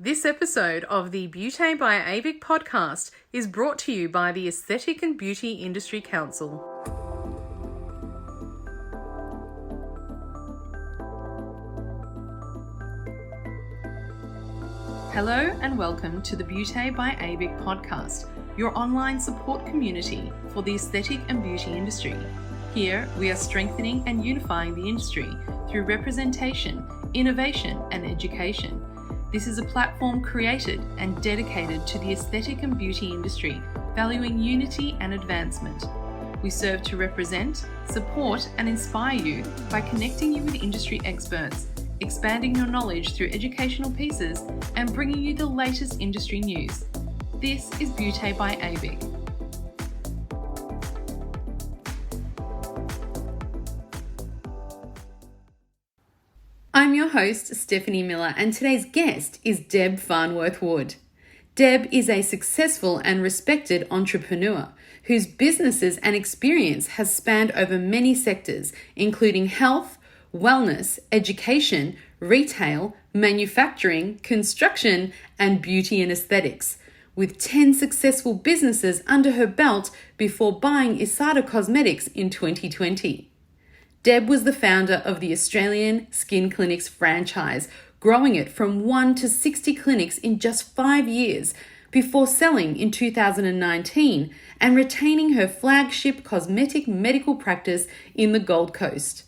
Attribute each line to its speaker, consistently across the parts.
Speaker 1: This episode of the Beauté by AVIC podcast is brought to you by the Aesthetic and Beauty Industry Council. Hello and welcome to the Beauté by AVIC podcast, your online support community for the aesthetic and beauty industry. Here, we are strengthening and unifying the industry through representation, innovation, and education. This is a platform created and dedicated to the aesthetic and beauty industry, valuing unity and advancement. We serve to represent, support, and inspire you by connecting you with industry experts, expanding your knowledge through educational pieces, and bringing you the latest industry news. This is Beauté by AVIC. I'm your host, Stephanie Miller, and today's guest is Deb Farnworth-Wood. Deb is a successful and respected entrepreneur whose businesses and experience has spanned over many sectors, including health, wellness, education, retail, manufacturing, construction, and beauty and aesthetics, with 10 successful businesses under her belt before buying Issada Cosmetics in 2020. Deb was the founder of the Australian Skin Clinics franchise, growing it from 1 to 60 clinics in just 5 years before selling in 2019 and retaining her flagship cosmetic medical practice in the Gold Coast.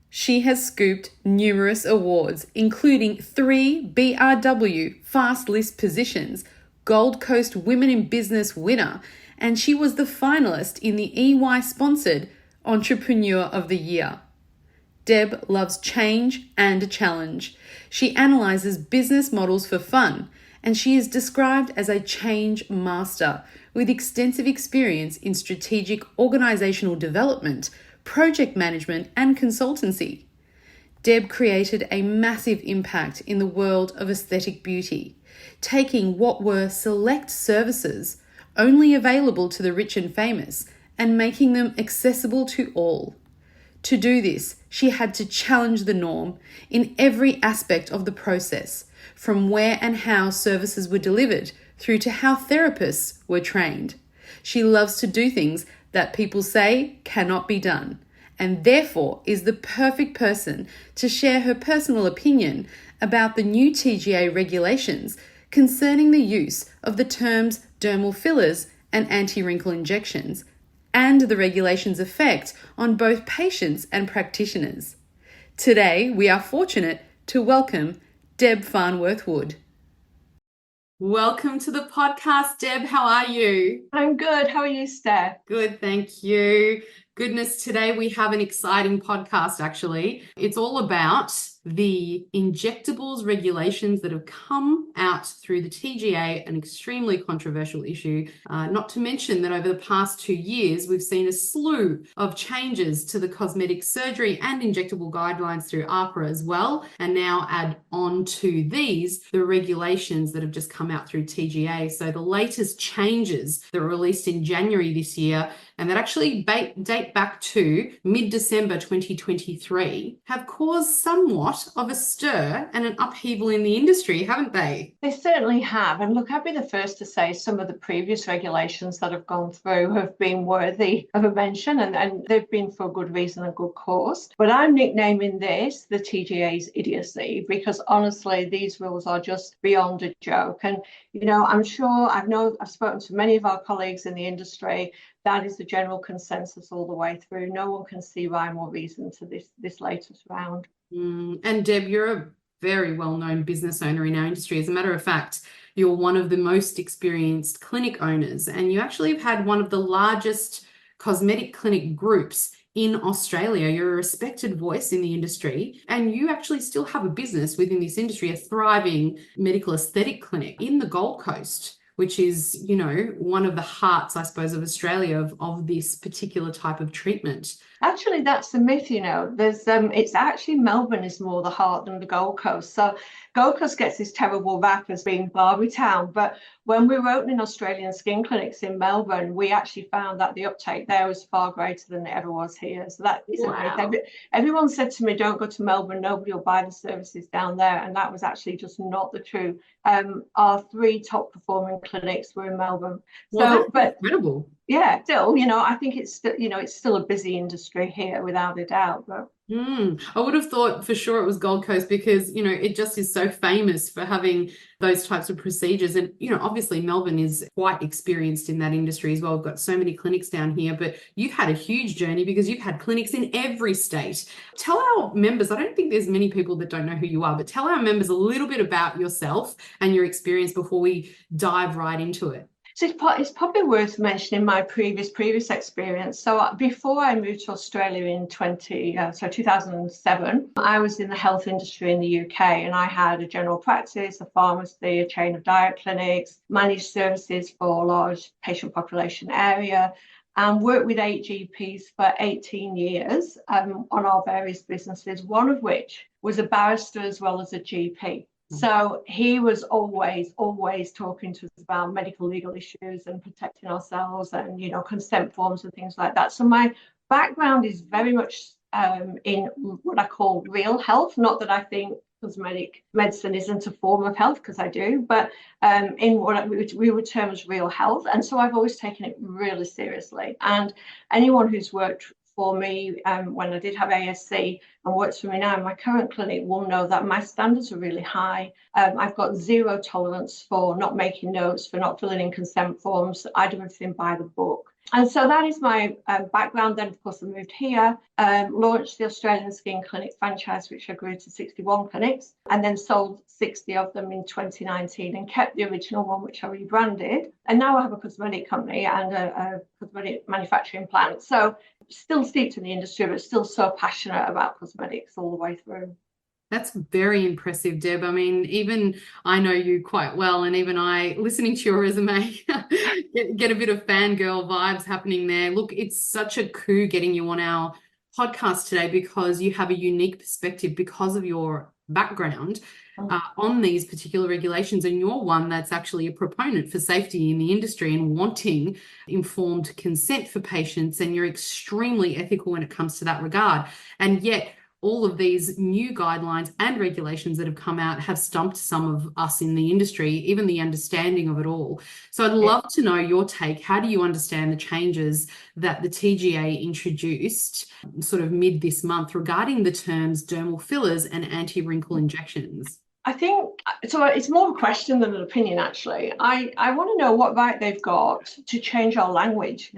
Speaker 1: She has scooped numerous awards, including 3 BRW Fast List positions, Gold Coast Women in Business winner, and she was the finalist in the EY-sponsored Entrepreneur of the Year. Deb loves change and a challenge. She analyzes business models for fun, and she is described as a change master with extensive experience in strategic organisational development, project management, and consultancy. Deb created a massive impact in the world of aesthetic beauty, taking what were select services only available to the rich and famous and making them accessible to all. To do this, she had to challenge the norm in every aspect of the process, from where and how services were delivered through to how therapists were trained. She loves to do things that people say cannot be done, and therefore is the perfect person to share her personal opinion about the new TGA regulations concerning the use of the terms dermal fillers and anti-wrinkle injections, and the regulations' effect on both patients and practitioners. Today, we are fortunate to welcome Deb Farnworth-Wood. Welcome to the podcast, Deb. How are you?
Speaker 2: I'm good. How are you, Steph?
Speaker 1: Good, thank you. Goodness, today we have an exciting podcast, actually. It's all about the injectables regulations that have come out through the TGA, an extremely controversial issue. Not to mention that over the past 2 years, we've seen a slew of changes to the cosmetic surgery and injectable guidelines through AHPRA as well. And now add on to these, the regulations that have just come out through TGA. So the latest changes that were released in January this year, and that actually date back to mid-December 2023, have caused somewhat of a stir and an upheaval in the industry, haven't they?
Speaker 2: They certainly have. And look, I'd be the first to say some of the previous regulations that have gone through have been worthy of a mention, and they've been for a good reason and good cause. But I'm nicknaming this the TGA's idiocy, because honestly, these rules are just beyond a joke. And, you know, I'm sure I've spoken to many of our colleagues in the industry. That is the general consensus all the way through. No one can see rhyme or reason to this latest round.
Speaker 1: And Deb, you're a very well-known business owner in our industry. As a matter of fact, you're one of the most experienced clinic owners, and you actually have had one of the largest cosmetic clinic groups in Australia. You're a respected voice in the industry, and you actually still have a business within this industry, a thriving medical aesthetic clinic in the Gold Coast, which is, you know, one of the hearts, I suppose, of Australia of this particular type of treatment.
Speaker 2: Actually, that's the myth, There's it's actually Melbourne is more the heart than the Gold Coast. So Gold Coast gets this terrible rap as being Barbie Town, but when we were opening Australian skin clinics in Melbourne, we actually found that the uptake there was far greater than it ever was here. So that is a myth. Everyone said to me, "Don't go to Melbourne; nobody will buy the services down there," and that was actually just not the truth. Our 3 top performing clinics were in Melbourne.
Speaker 1: Well, that's incredible.
Speaker 2: Yeah, still, I think it's still, it's still a busy industry here without a doubt. But
Speaker 1: I would have thought for sure it was Gold Coast because, it just is so famous for having those types of procedures. And, obviously Melbourne is quite experienced in that industry as well. We've got so many clinics down here, but you've had a huge journey because you've had clinics in every state. Tell our members, I don't think there's many people that don't know who you are, but tell our members a little bit about yourself and your experience before we dive right into it.
Speaker 2: So it's probably worth mentioning my previous experience. So before I moved to Australia in 2007, I was in the health industry in the UK, and I had a general practice, a pharmacy, a chain of diet clinics, managed services for a large patient population area, and worked with 8 GPs for 18 years on our various businesses, one of which was a barrister as well as a GP. So he was always talking to us about medical legal issues and protecting ourselves and, consent forms and things like that. So my background is very much in what I call real health. Not that I think cosmetic medicine isn't a form of health, because I do, but in what we would term as real health. And so I've always taken it really seriously. And anyone who's worked for me when I did have ASC and works for me now in my current clinic will know that my standards are really high. I've got zero tolerance for not making notes, for not filling in consent forms. I do everything by the book. And so that is my background. Then, of course, I moved here, launched the Australian Skin Clinic franchise, which I grew to 61 clinics, and then sold 60 of them in 2019 and kept the original one, which I rebranded. And now I have a cosmetic company and a cosmetic manufacturing plant. So still steeped in the industry, but still so passionate about cosmetics all the way through.
Speaker 1: That's very impressive, Deb. I mean, even I know you quite well, and even I, listening to your resume, get a bit of fangirl vibes happening there. Look, it's such a coup getting you on our podcast today because you have a unique perspective because of your background on these particular regulations, and you're one that's actually a proponent for safety in the industry and wanting informed consent for patients, and you're extremely ethical when it comes to that regard. And yet all of these new guidelines and regulations that have come out have stumped some of us in the industry, even the understanding of it all. So I'd love to know your take. How do you understand the changes that the TGA introduced sort of mid this month regarding the terms dermal fillers and anti-wrinkle injections?
Speaker 2: I think, so it's more of a question than an opinion, actually. I want to know what right they've got to change our language.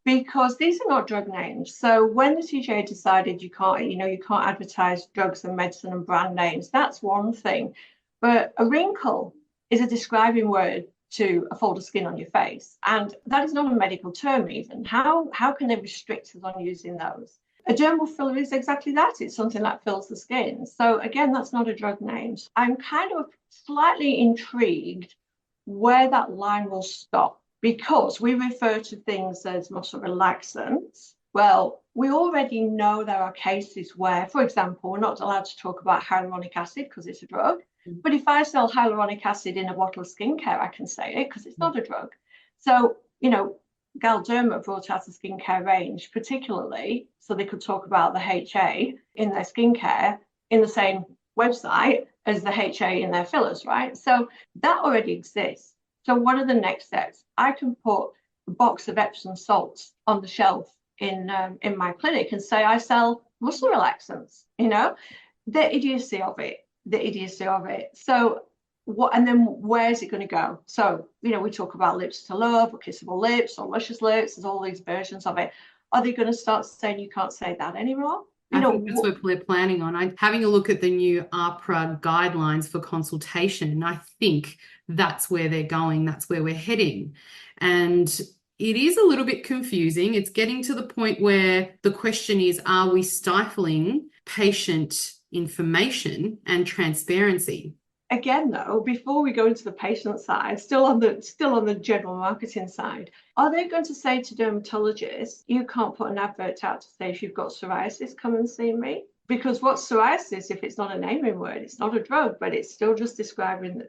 Speaker 2: Because these are not drug names. So when the TGA decided you can't advertise drugs and medicine and brand names, that's one thing. But a wrinkle is a describing word to a fold of skin on your face. And that is not a medical term even. How can they restrict us on using those? A dermal filler is exactly that. It's something that fills the skin. So again, that's not a drug name. I'm kind of slightly intrigued where that line will stop, because we refer to things as muscle relaxants. Well, we already know there are cases where, for example, we're not allowed to talk about hyaluronic acid because it's a drug. But if I sell hyaluronic acid in a bottle of skincare, I can say it because it's not a drug. So, Galderma brought out a skincare range, particularly so they could talk about the HA in their skincare in the same website as the HA in their fillers, right? So that already exists. So what are the next steps? I can put a box of Epsom salts on the shelf in my clinic and say I sell muscle relaxants, the idiocy of it. So what, and then where's it going to go? So, we talk about lips to love or kissable lips or luscious lips. There's all these versions of it. Are they going to start saying you can't say that anymore?
Speaker 1: I think that's what they're planning on. Having a look at the new AHPRA guidelines for consultation, I think that's where they're going. That's where we're heading. And it is a little bit confusing. It's getting to the point where the question is, are we stifling patient information and transparency?
Speaker 2: again, though, before we go into the patient side, still on the general marketing side, are they going to say to dermatologists, you can't put an advert out to say if you've got psoriasis, come and see me? Because what's psoriasis if it's not a naming word? It's not a drug, but it's still just describing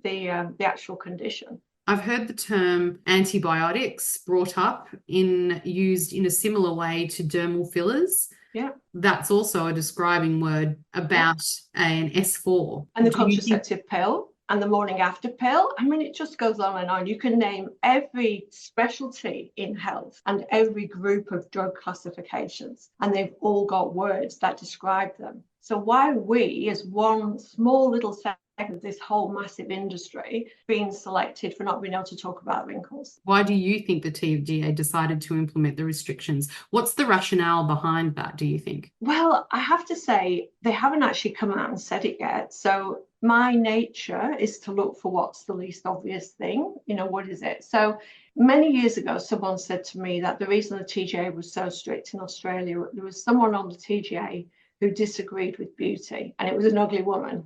Speaker 2: the actual condition.
Speaker 1: I've heard the term antibiotics brought up used in a similar way to dermal fillers.
Speaker 2: Yeah.
Speaker 1: That's also a describing word about an S4.
Speaker 2: And the contraceptive pill and the morning after pill. I mean, it just goes on and on. You can name every specialty in health and every group of drug classifications, and they've all got words that describe them. So why we, as one small little segment of this whole massive industry, being selected for not being able to talk about wrinkles?
Speaker 1: Why do you think the TGA decided to implement the restrictions? What's the rationale behind that, do you think?
Speaker 2: Well, I have to say, they haven't actually come out and said it yet. So my nature is to look for what's the least obvious thing. What is it? So many years ago, someone said to me that the reason the TGA was so strict in Australia, there was someone on the TGA who disagreed with beauty, and it was an ugly woman.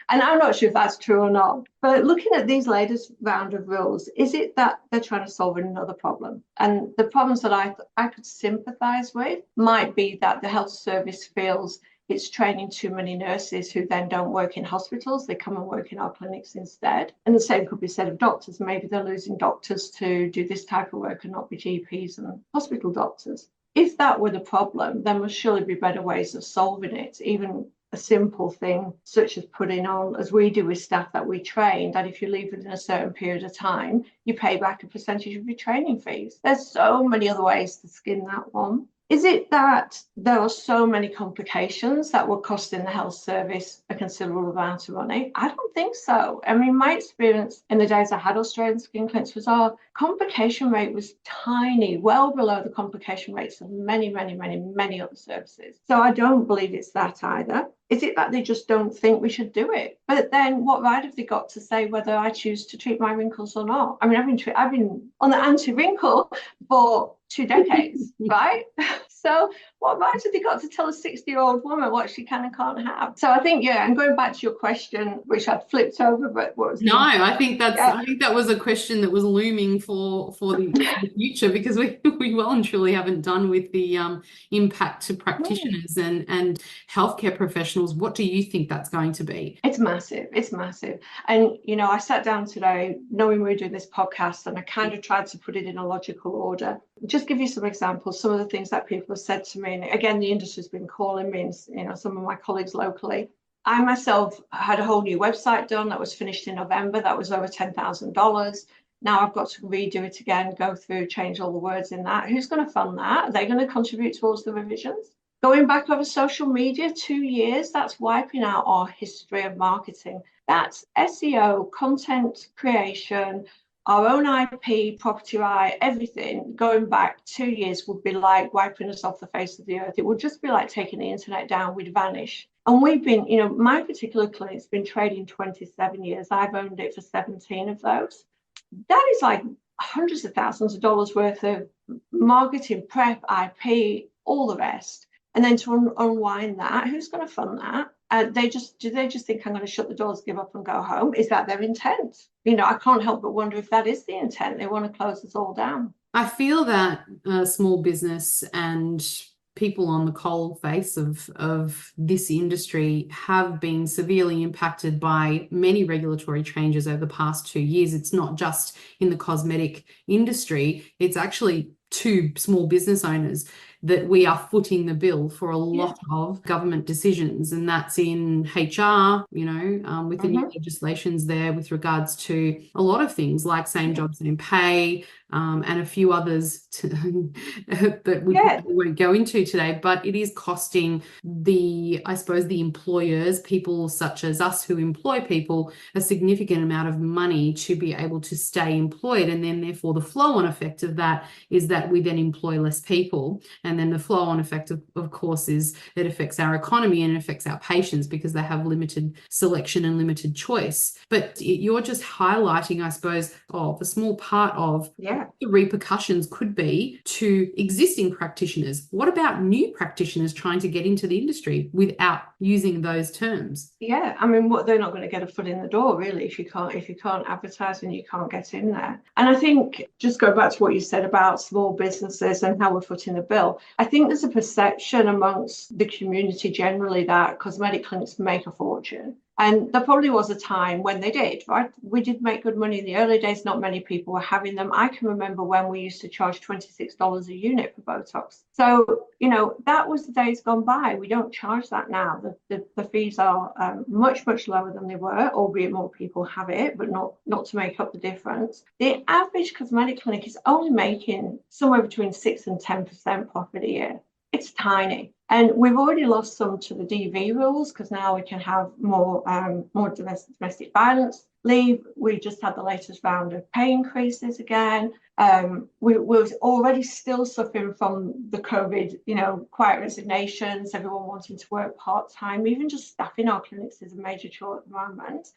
Speaker 2: And I'm not sure if that's true or not. But looking at these latest round of rules, is it that they're trying to solve another problem? And the problems that I could sympathise with might be that the health service feels it's training too many nurses who then don't work in hospitals. They come and work in our clinics instead. And the same could be said of doctors. Maybe they're losing doctors to do this type of work and not be GPs and hospital doctors. If that were the problem, there must surely be better ways of solving it, even a simple thing such as putting on, as we do with staff that we train, that if you leave within a certain period of time, you pay back a percentage of your training fees. There's so many other ways to skin that one. Is it that there are so many complications that were costing the health service a considerable amount of money? I don't think so. I mean, my experience in the days I had Australian skin clinics was our complication rate was tiny, well below the complication rates of many, many, many, many other services. So I don't believe it's that either. Is it that they just don't think we should do it? But then what right have they got to say whether I choose to treat my wrinkles or not? I mean, I've been on the anti-wrinkle for 2 decades, right? So what right have they got to tell a 60-year-old woman what she can and can't have? So I think, and going back to your question, which I'd flipped over, but what was
Speaker 1: No, I think that was a question that was looming for the future, because we well and truly haven't done with the impact to practitioners and healthcare professionals. What do you think that's going to be?
Speaker 2: It's massive. It's massive. And, I sat down today knowing we were doing this podcast, and I kind of tried to put it in a logical order. Just give you some examples, some of the things that people have said to me. And again, the industry's been calling me, and, some of my colleagues locally. I myself had a whole new website done that was finished in November. That was over $10,000. Now I've got to redo it again, go through, change all the words in that. Who's going to fund that? Are they going to contribute towards the revisions? Going back over social media, 2 years, that's wiping out our history of marketing. That's SEO, content creation, our own IP, property right, everything going back 2 years would be like wiping us off the face of the earth. It would just be like taking the internet down, we'd vanish. And we've been, my particular clinic's been trading 27 years. I've owned it for 17 of those. That is like hundreds of thousands of dollars worth of marketing, prep, IP, all the rest. And then to unwind that, who's going to fund that? Do they just think I'm going to shut the doors, give up and go home? Is that their intent? I can't help but wonder if that is the intent. They want to close us all down.
Speaker 1: I feel that small business and people on the coal face of this industry have been severely impacted by many regulatory changes over the past 2 years. It's not just in the cosmetic industry, it's actually to small business owners that we are footing the bill for a lot of government decisions, and that's in HR, with the new legislations there with regards to a lot of things like same job, same pay, and a few others that we won't go into today. But it is costing the employers, people such as us who employ people, a significant amount of money to be able to stay employed. And then therefore the flow-on effect of that is that that we then employ less people. And then the flow-on effect, of course, is it affects our economy and it affects our patients because they have limited selection and limited choice. But you're just highlighting, I suppose, of a small part of the repercussions could be to existing practitioners. What about new practitioners trying to get into the industry without using those terms?
Speaker 2: Yeah, I mean, they're not going to get a foot in the door, really, if you can't advertise and you can't get in there. And I think, just go back to what you said about small businesses and how we're footing the bill, I think there's a perception amongst the community generally that cosmetic clinics make a fortune. And there probably was a time when they did, right? We did make good money in the early days. Not many people were having them. I can remember when we used to charge $26 a unit for Botox. So, that was the days gone by. We don't charge that now. The fees are much, much lower than they were, albeit more people have it, but not to make up the difference. The average cosmetic clinic is only making somewhere between 6 and 10% profit a year. It's tiny. And we've already lost some to the DV rules because now we can have more domestic violence leave. We just had the latest round of pay increases again. We were already still suffering from the COVID, quiet resignations, everyone wanting to work part-time. Even just staffing our clinics is a major chore at the moment.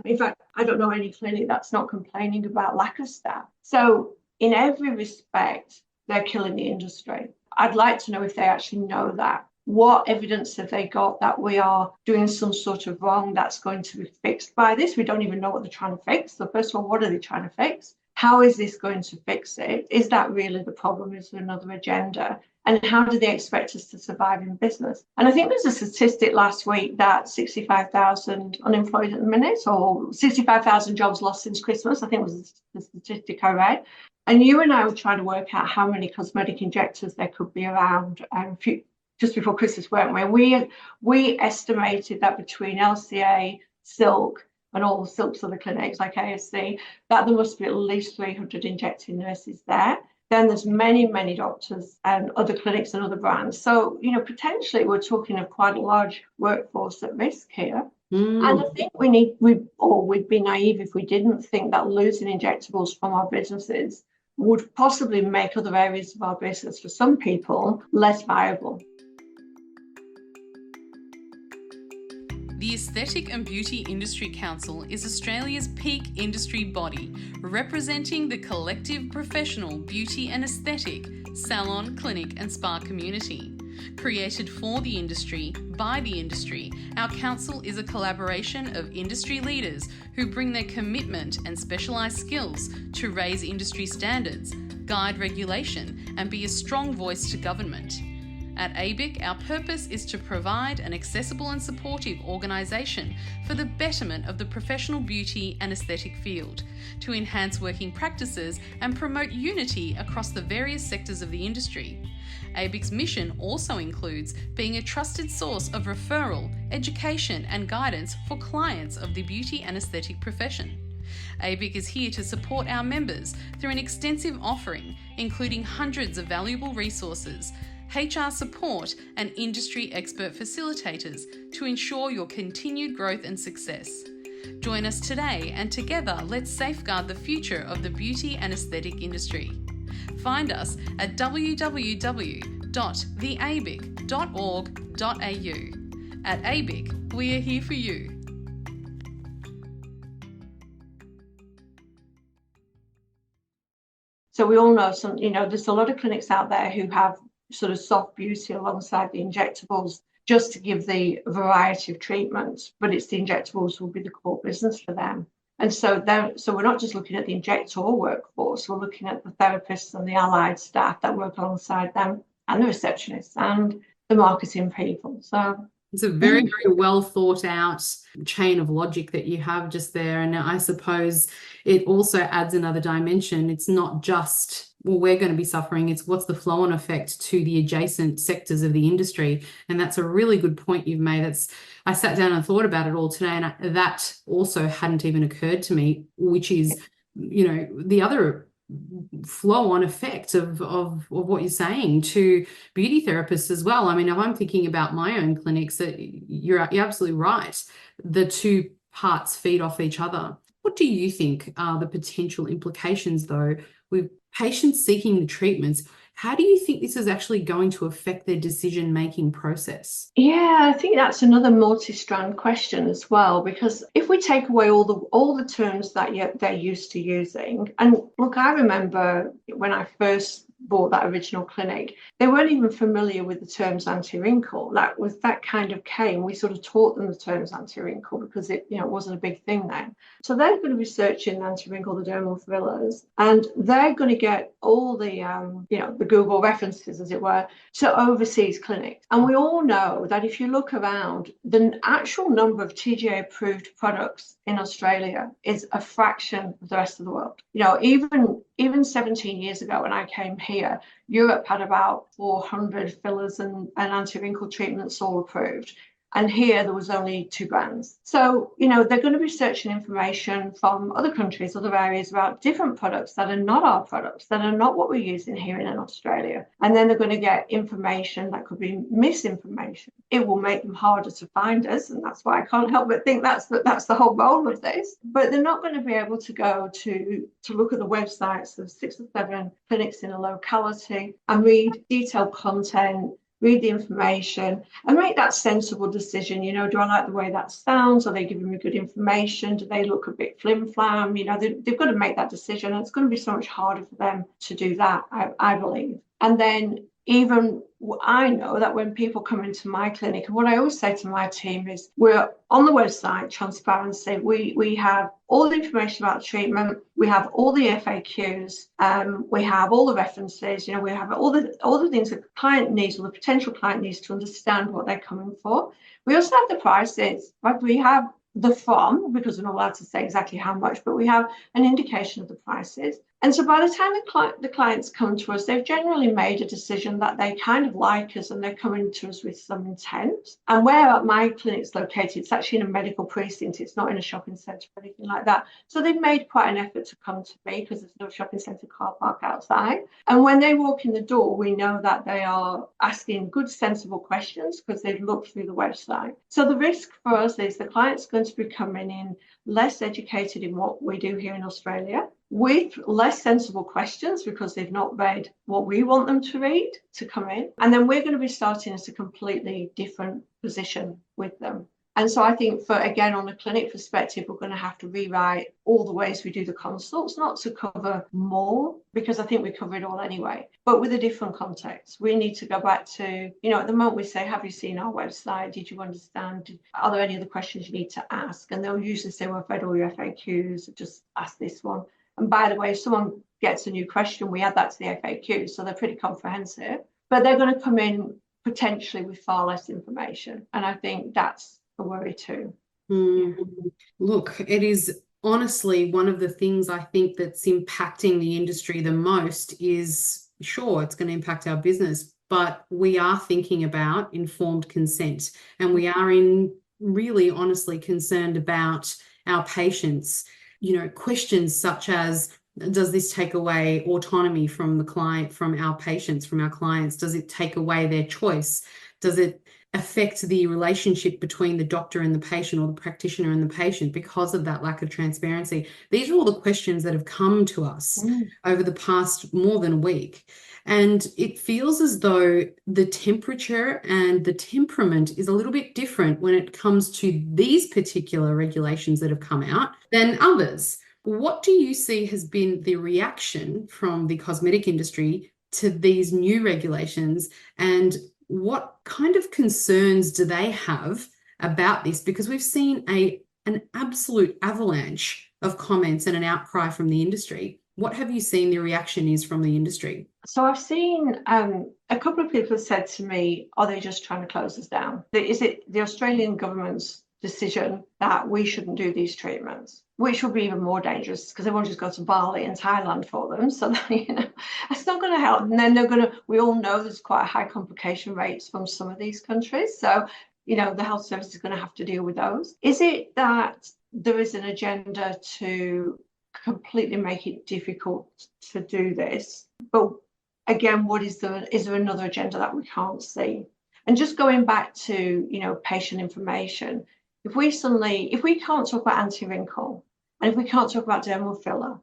Speaker 2: In fact, I don't know any clinic that's not complaining about lack of staff. So in every respect, they're killing the industry. I'd like to know if they actually know that. What evidence have they got that we are doing some sort of wrong that's going to be fixed by this? We don't even know what they're trying to fix. So first of all, what are they trying to fix? How is this going to fix it? Is that really the problem? Is there another agenda? And how do they expect us to survive in business? And I think there's a statistic last week that 65,000 unemployed at the minute, or 65,000 jobs lost since Christmas, I think was the statistic I read. And you and I were trying to work out how many cosmetic injectors there could be around just before Christmas, weren't we? We estimated that between LCA, Silk, and all the Silks of the clinics like ASC, that there must be at least 300 injecting nurses there. Then there's many, many doctors and other clinics and other brands. So, potentially we're talking of quite a large workforce at risk here. And I think we'd be naive if we didn't think that losing injectables from our businesses would possibly make other areas of our business, for some people, less viable.
Speaker 1: The Aesthetic and Beauty Industry Council is Australia's peak industry body, representing the collective professional beauty and aesthetic, salon, clinic and spa community. Created for the industry, by the industry, our council is a collaboration of industry leaders who bring their commitment and specialised skills to raise industry standards, guide regulation and be a strong voice to government. At ABIC, our purpose is to provide an accessible and supportive organisation for the betterment of the professional beauty and aesthetic field, to enhance working practices and promote unity across the various sectors of the industry. ABIC's mission also includes being a trusted source of referral, education and guidance for clients of the beauty and aesthetic profession. ABIC is here to support our members through an extensive offering, including hundreds of valuable resources, HR support and industry expert facilitators to ensure your continued growth and success. Join us today and together let's safeguard the future of the beauty and aesthetic industry. Find us at www.theabic.org.au. At ABIC, we are here for you.
Speaker 2: So we all know there's a lot of clinics out there who have sort of soft beauty alongside the injectables just to give the variety of treatments, but it's the injectables will be the core business for them. And so we're not just looking at the injector workforce, we're looking at the therapists and the allied staff that work alongside them and the receptionists and the marketing people. So
Speaker 1: it's a very, very well thought out chain of logic that you have just there. And I suppose it also adds another dimension. It's not just, well, we're going to be suffering. It's what's the flow-on effect to the adjacent sectors of the industry. And that's a really good point you've made. I sat down and thought about it all today, and that also hadn't even occurred to me, which is, the other flow-on effect of what you're saying to beauty therapists as well. I mean, if I'm thinking about my own clinics, that you're absolutely right. The two parts feed off each other. What do you think are the potential implications, though, with patients seeking the treatments. How do you think this is actually going to affect their decision-making process?
Speaker 2: Yeah, I think that's another multi-strand question as well, because if we take away all the terms that they're used to using, and look, I remember when I first bought that original clinic, they weren't even familiar with the terms anti-wrinkle. That kind of came. We sort of taught them the terms anti-wrinkle because it wasn't a big thing then. So they're going to be searching anti-wrinkle, the dermal fillers, and they're going to get all the the Google references, as it were, to overseas clinics. And we all know that if you look around, the actual number of TGA approved products in Australia is a fraction of the rest of the world. Even 17 years ago when I came here, Europe had about 400 fillers and anti-wrinkle treatments all approved. And here there was only 2 brands. So, they're going to be searching information from other countries, other areas about different products that are not our products, that are not what we're using here in Australia. And then they're going to get information that could be misinformation. It will make them harder to find us. And that's why I can't help but think that's the whole role of this. But they're not going to be able to go to look at the websites of 6 or 7 clinics in a locality and read detailed content, read the information and make that sensible decision. Do I like the way that sounds? Are they giving me good information? Do they look a bit flim-flam? They've got to make that decision. And it's going to be so much harder for them to do that, I believe. And then even I know that when people come into my clinic, and what I always say to my team is, we're on the website, transparency. We have all the information about the treatment. We have all the FAQs. We have all the references. We have all the things that the client needs, or the potential client needs, to understand what they're coming for. We also have the prices. Like, we have because we're not allowed to say exactly how much, but we have an indication of the prices. And so by the time the clients come to us, they've generally made a decision that they kind of like us, and they're coming to us with some intent. And where my clinic's located, it's actually in a medical precinct. It's not in a shopping centre or anything like that. So they've made quite an effort to come to me, because there's no shopping centre car park outside. And when they walk in the door, we know that they are asking good, sensible questions because they've looked through the website. So the risk for us is the client's going to be coming in less educated in what we do here in Australia, with less sensible questions because they've not read what we want them to read to come in. And then we're going to be starting at a completely different position with them. And so I think, again, on a clinic perspective, we're going to have to rewrite all the ways we do the consults, not to cover more, because I think we cover it all anyway, but with a different context. We need to go back to, at the moment we say, have you seen our website? Did you understand? Are there any other questions you need to ask? And they'll usually say, well, I've read all your FAQs, just ask this one. And by the way, if someone gets a new question, we add that to the FAQ, so they're pretty comprehensive. But they're going to come in potentially with far less information. And I think that's a worry too.
Speaker 1: Look, it is honestly one of the things I think that's impacting the industry the most. Is, sure, it's going to impact our business, but we are thinking about informed consent, and we are really honestly concerned about our patients. Questions such as, does this take away autonomy from the client, from our patients, from our clients? Does it take away their choice? Does it affect the relationship between the doctor and the patient, or the practitioner and the patient, because of that lack of transparency? These are all the questions that have come to us over the past more than a week. And it feels as though the temperature and the temperament is a little bit different when it comes to these particular regulations that have come out than others. What do you see has been the reaction from the cosmetic industry to these new regulations, and what kind of concerns do they have about this? Because we've seen an absolute avalanche of comments and an outcry from the industry. What have you seen the reaction is from the industry?
Speaker 2: So I've seen a couple of people have said to me, are they just trying to close us down? Is it the Australian government's decision that we shouldn't do these treatments? Which will be even more dangerous, because they won't just go to Bali and Thailand for them. So it's not going to help. And then we all know there's quite high complication rates from some of these countries. So, the health service is going to have to deal with those. Is it that there is an agenda to completely make it difficult to do this? But again, is there another agenda that we can't see? And just going back to, patient information, if we can't talk about anti-wrinkle, and if we can't talk about dermal filler,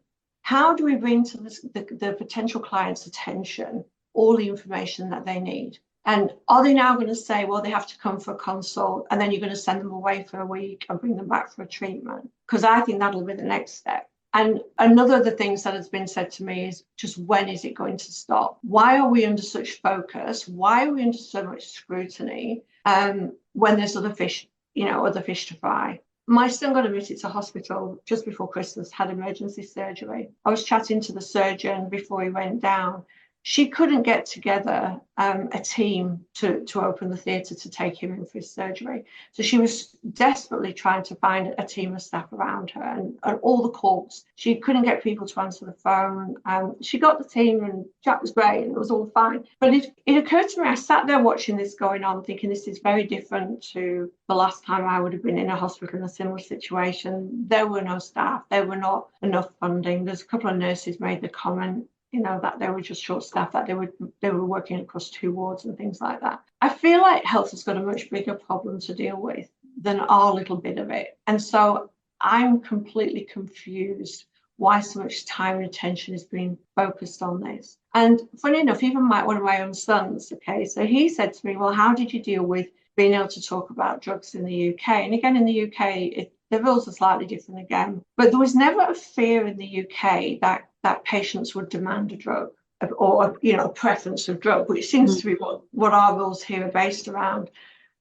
Speaker 2: how do we bring to the potential client's attention all the information that they need? And are they now going to say, well, they have to come for a consult and then you're going to send them away for a week and bring them back for a treatment? Because I think that'll be the next step. And another of the things that has been said to me is just, when is it going to stop? Why are we under such focus? Why are we under so much scrutiny when there's other fish, other fish to fry? My son got admitted to hospital just before Christmas, had emergency surgery. I was chatting to the surgeon before he went down. She couldn't get together a team to open the theatre to take him in for his surgery. So she was desperately trying to find a team of staff around her, and all the calls. She couldn't get people to answer the phone. She got the team, and Jack was great, and it was all fine. But it occurred to me, I sat there watching this going on, thinking this is very different to the last time I would have been in a hospital in a similar situation. There were no staff. There were not enough funding. There's a couple of nurses made the comment, that they were just short-staffed, that they were working across 2 wards and things like that. I feel like health has got a much bigger problem to deal with than our little bit of it. And so I'm completely confused why so much time and attention is being focused on this. And funny enough, even one of my own sons, so he said to me, well, how did you deal with being able to talk about drugs in the UK? And again, in the UK, the rules are slightly different again. But there was never a fear in the UK that patients would demand a drug or a preference of drug, which seems to be what our rules here are based around.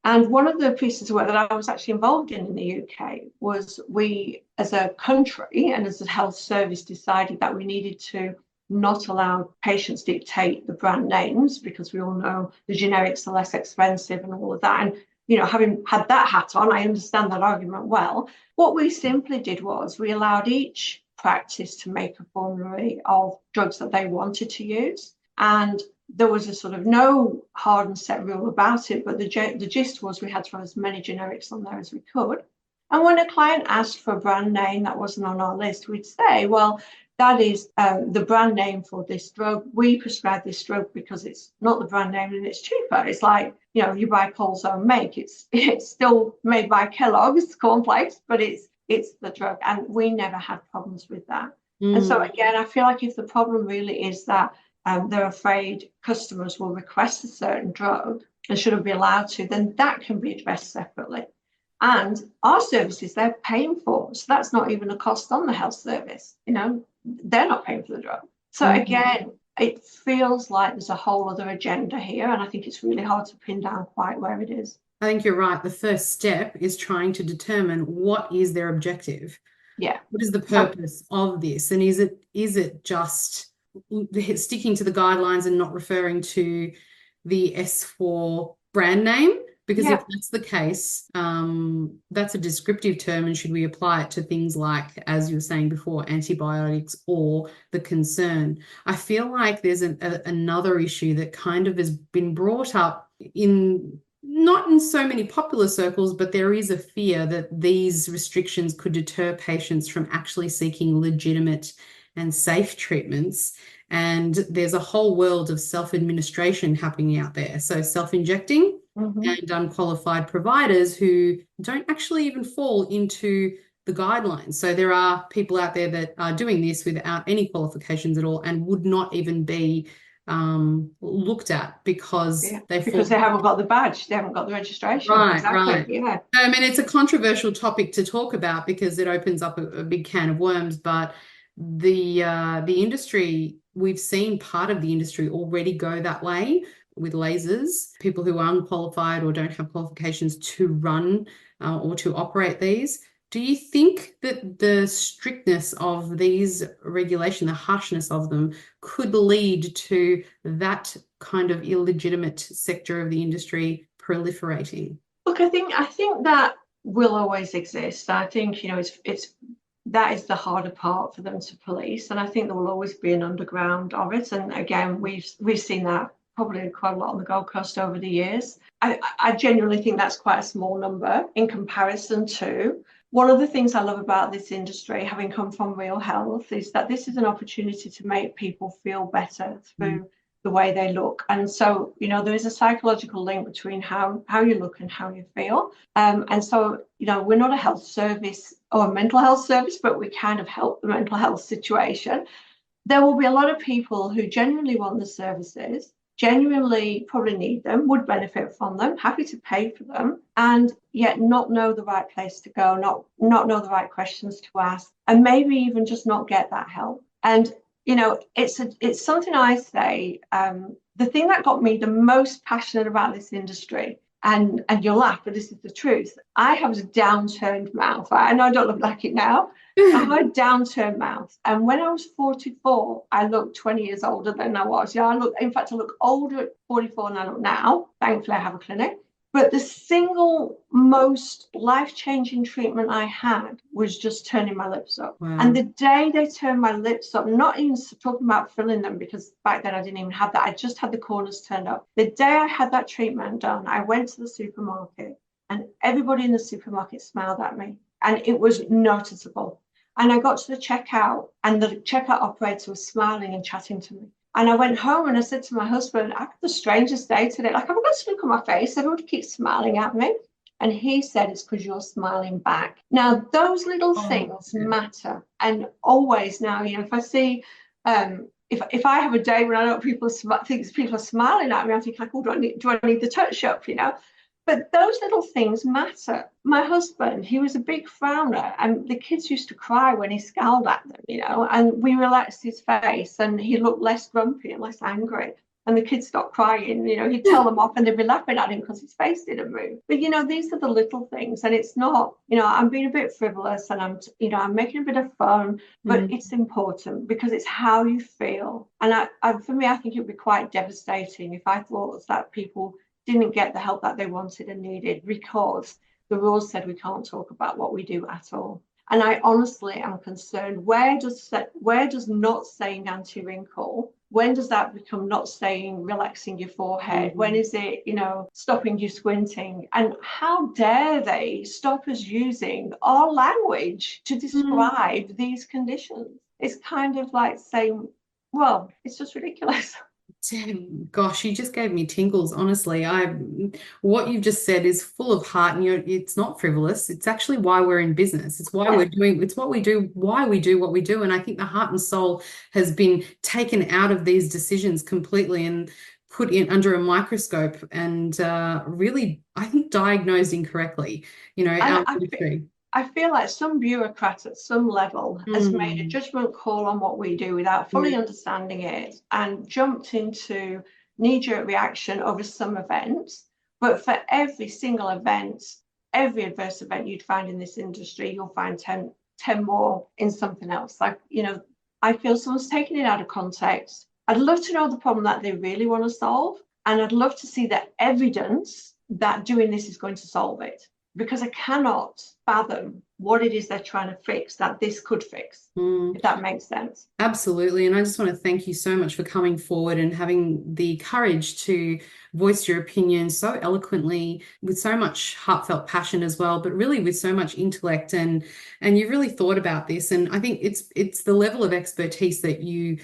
Speaker 2: And one of the pieces of work that I was actually involved in the UK was, we as a country and as a health service decided that we needed to not allow patients dictate the brand names, because we all know the generics are less expensive and all of that. And having had that hat on, I understand that argument well. What we simply did was we allowed each practice to make a formulary of drugs that they wanted to use. And there was a sort of no hard and set rule about it, but the gist was we had to have as many generics on there as we could. And when a client asked for a brand name that wasn't on our list, we'd say, well, that is the brand name for this drug. We prescribe this drug because it's not the brand name and it's cheaper. It's like, you buy Paul's own make. It's still made by Kellogg's cornflakes, but it's the drug. And we never had problems with that. And so again, I feel like if the problem really is that they're afraid customers will request a certain drug and shouldn't be allowed to, then that can be addressed separately. And our services, they're paying for. So that's not even a cost on the health service. They're not paying for the drug. So again, it feels like there's a whole other agenda here. And I think it's really hard to pin down quite where it is.
Speaker 1: I think you're right. The first step is trying to determine what is their objective.
Speaker 2: Yeah.
Speaker 1: What is the purpose of this? And is it just sticking to the guidelines and not referring to the S4 brand name? Because if that's the case, that's a descriptive term, and should we apply it to things like, as you were saying before, antibiotics or the concern? I feel like there's another issue that kind of has been brought up not in so many popular circles, but there is a fear that these restrictions could deter patients from actually seeking legitimate and safe treatments. And there's a whole world of self-administration happening out there. So self-injecting and unqualified providers who don't actually even fall into the guidelines. So there are people out there that are doing this without any qualifications at all and would not even be looked at because they
Speaker 2: haven't got the badge, they haven't got the registration.
Speaker 1: Right. Yeah. I mean, it's a controversial topic to talk about because it opens up a big can of worms, but the industry, we've seen part of the industry already go that way with lasers, people who are unqualified or don't have qualifications to run or to operate these. Do you think that the strictness of these regulation, the harshness of them, could lead to that kind of illegitimate sector of the industry proliferating?
Speaker 2: Look, I think that will always exist. I think that is the harder part for them to police, and I think there will always be an underground of it. And again, we've seen that probably quite a lot on the Gold Coast over the years. I genuinely think that's quite a small number in comparison to. One of the things I love about this industry, having come from real health, is that this is an opportunity to make people feel better through the way they look. And so, there is a psychological link between how you look and how you feel. And so, we're not a health service or a mental health service, but we kind of help the mental health situation. There will be a lot of people who genuinely want the services, genuinely probably need them, would benefit from them, happy to pay for them, and yet not know the right place to go, not know the right questions to ask, and maybe even just not get that help. And it's something I say. The thing that got me the most passionate about this industry, and you'll laugh, but this is the truth. I have a downturned mouth. I know I don't look like it now. I have a downturned mouth. And when I was 44, I looked 20 years older than I was. I look older at 44 than I look now. Thankfully, I have a clinic. But the single most life-changing treatment I had was just turning my lips up. Wow. And the day they turned my lips up, not even talking about filling them, because back then I didn't even have that. I just had the corners turned up. The day I had that treatment done, I went to the supermarket and everybody in the supermarket smiled at me. And it was noticeable. And I got to the checkout and the checkout operator was smiling and chatting to me. And I went home and I said to my husband, I had the strangest day today. Like, I've got a look on my face. Everybody keeps smiling at me. And he said, it's because you're smiling back. Now, those little things matter. And always now, if I see, if I have a day when I know people are smiling at me, I think, like, oh, do I need the touch up, But those little things matter. My husband, he was a big frowner, and the kids used to cry when he scowled at them, and we relaxed his face and he looked less grumpy and less angry. And the kids stopped crying, he'd tell them off and they'd be laughing at him because his face didn't move. But, these are the little things. And it's not, I'm being a bit frivolous and I'm making a bit of fun, but it's important because it's how you feel. And for me, I think it would be quite devastating if I thought that people didn't get the help that they wanted and needed because the rules said we can't talk about what we do at all. And I honestly am concerned, where does not saying anti-wrinkle, when does that become not saying relaxing your forehead? When is it, stopping you squinting? And how dare they stop us using our language to describe these conditions? It's kind of like saying, well, it's just ridiculous.
Speaker 3: Gosh, you just gave me tingles, honestly. What you've just said is full of heart, and it's not frivolous. It's actually why we're in business. It's why it's what we do, why we do what we do. And I think the heart and soul has been taken out of these decisions completely and put in under a microscope and really, I think, diagnosed incorrectly, our industry.
Speaker 2: I feel like some bureaucrat at some level has made a judgment call on what we do without fully understanding it and jumped into knee-jerk reaction over some events. But for every single event, every adverse event you'd find in this industry, you'll find 10 more in something else. Like, I feel someone's taking it out of context. I'd love to know the problem that they really want to solve. And I'd love to see the evidence that doing this is going to solve it. Because I cannot fathom what it is they're trying to fix that this could fix, if that makes sense.
Speaker 3: Absolutely. And I just want to thank you so much for coming forward and having the courage to voice your opinion so eloquently, with so much heartfelt passion as well, but really with so much intellect, and you really thought about this. And I think it's the level of expertise that you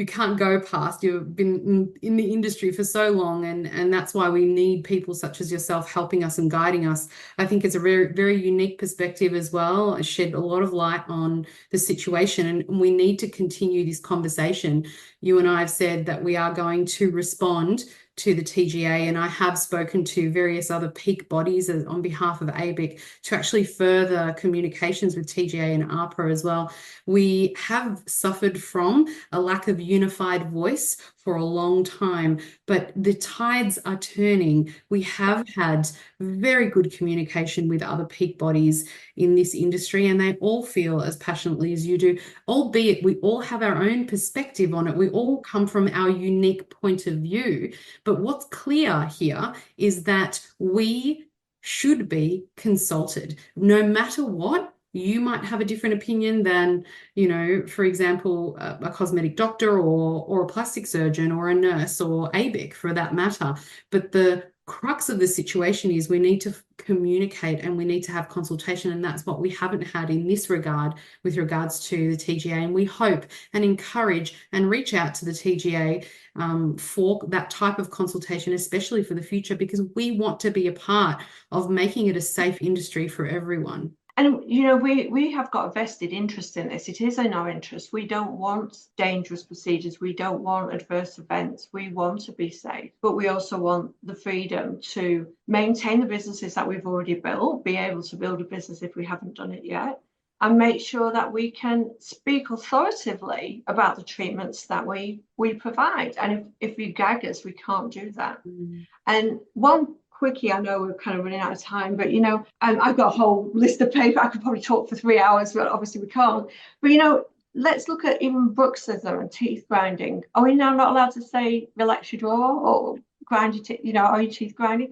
Speaker 3: can't go past. You've been in the industry for so long, and that's why we need people such as yourself helping us and guiding us. I think it's a very, very unique perspective as well. It shed a lot of light on the situation, and we need to continue this conversation. You and I have said that we are going to respond to the TGA, and I have spoken to various other peak bodies on behalf of ABIC to actually further communications with TGA and ARPA as well. We have suffered from a lack of unified voice for a long time, but the tides are turning. We have had very good communication with other peak bodies in this industry, and they all feel as passionately as you do, albeit we all have our own perspective on it. We all come from our unique point of view. But what's clear here is that we should be consulted. No matter what, you might have a different opinion than, for example, a cosmetic doctor or a plastic surgeon or a nurse or ABIC for that matter. But the crux of the situation is we need to communicate and we need to have consultation, and that's what we haven't had in this regard with regards to the TGA. And we hope and encourage and reach out to the TGA for that type of consultation, especially for the future, because we want to be a part of making it a safe industry for everyone.
Speaker 2: And, you know, we have got a vested interest in this. It is in our interest. We don't want dangerous procedures. We don't want adverse events. We want to be safe, but we also want the freedom to maintain the businesses that we've already built, be able to build a business if we haven't done it yet, and make sure that we can speak authoritatively about the treatments that we provide. And if you gag us, we can't do that. And one quickie, I know we're kind of running out of time, but, you know, I've got a whole list of paper. I could probably talk for 3 hours, but obviously we can't. But, you know, let's look at even bruxism and teeth grinding. Are we now not allowed to say relax your jaw or grind your teeth, you know, are your teeth grinding?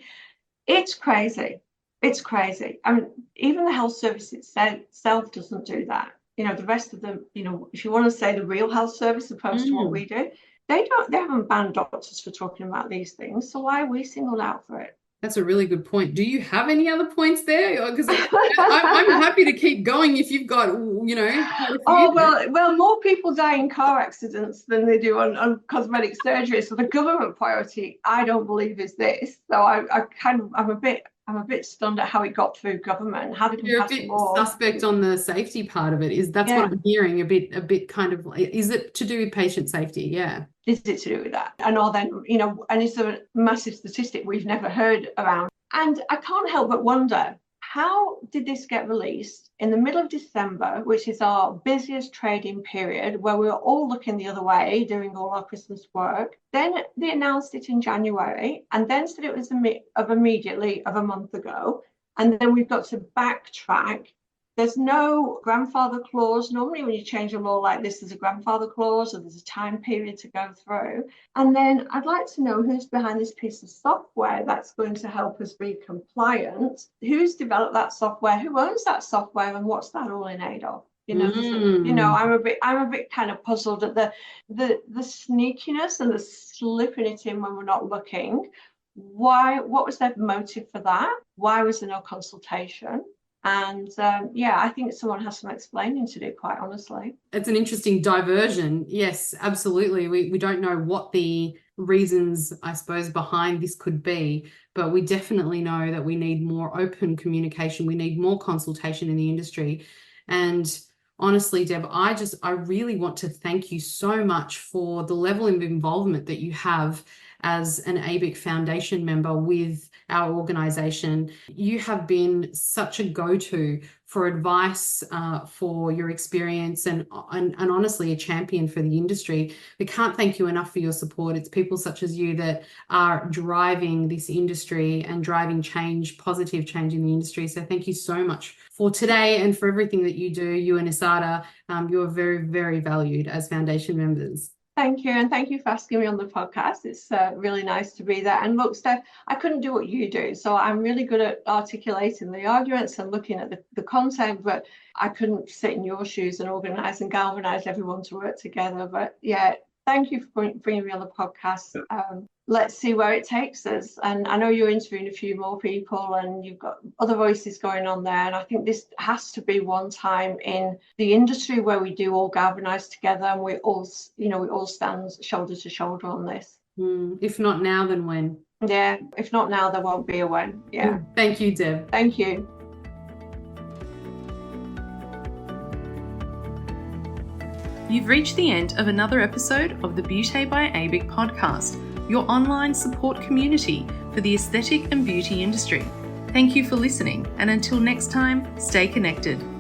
Speaker 2: It's crazy. It's crazy. I mean, even the health service itself doesn't do that. You know, the rest of them, you know, if you want to say the real health service opposed to what we do, they haven't banned doctors for talking about these things. So why are we singled out for it?
Speaker 3: That's a really good point. Do you have any other points there? Because I'm happy to keep going if you've got, you know.
Speaker 2: Oh, well, more people die in car accidents than they do on cosmetic surgery. So the government priority, I don't believe, is this. So I'm a bit stunned at how it got through government. How they can
Speaker 3: You're a
Speaker 2: pass
Speaker 3: bit
Speaker 2: a law.
Speaker 3: suspect on the safety part of it. That's what I'm hearing. A bit kind of. Is it to do with patient safety? Yeah.
Speaker 2: Is it to do with that? And or then, you know, and it's a massive statistic we've never heard around. And I can't help but wonder, how did this get released in the middle of December, which is our busiest trading period, where we were all looking the other way doing all our Christmas work? Then they announced it in January, and then said it was immediately a month ago. And then we've got to backtrack. There's no grandfather clause. Normally when you change a law like this, there's a grandfather clause or there's a time period to go through. And then I'd like to know who's behind this piece of software that's going to help us be compliant. Who's developed that software? Who owns that software? And what's that all in aid of? You know, you know, I'm a bit kind of puzzled at the sneakiness and the slipping it in when we're not looking. Why? What was their motive for that? Why was there no consultation? And I think someone has some explaining to do, quite honestly.
Speaker 3: It's an interesting diversion. Yes, absolutely. We don't know what the reasons, I suppose, behind this could be, but we definitely know that we need more open communication. We need more consultation in the industry. And honestly, Deb, I really want to thank you so much for the level of involvement that you have as an ABIC Foundation member with our organisation. You have been such a go-to for advice, for your experience, and honestly a champion for the industry. We can't thank you enough for your support. It's people such as you that are driving this industry and driving change, positive change in the industry. So thank you so much for today and for everything that you do, you and Issada. You are very, very valued as Foundation members.
Speaker 2: Thank you. And thank you for asking me on the podcast. It's really nice to be there. And look, Steph, I couldn't do what you do. So I'm really good at articulating the arguments and looking at the content, but I couldn't sit in your shoes and organise and galvanise everyone to work together. But yeah, thank you for bringing me on the podcast. Let's see where it takes us. And I know you're interviewing a few more people and you've got other voices going on there. And I think this has to be one time in the industry where we do all galvanise together and we all stand shoulder to shoulder on this.
Speaker 3: If not now, then when?
Speaker 2: Yeah, if not now, there won't be a when. Yeah.
Speaker 3: Thank you, Deb.
Speaker 2: Thank you.
Speaker 1: You've reached the end of another episode of the Beauty by ABIC podcast, your online support community for the aesthetic and beauty industry. Thank you for listening, and until next time, stay connected.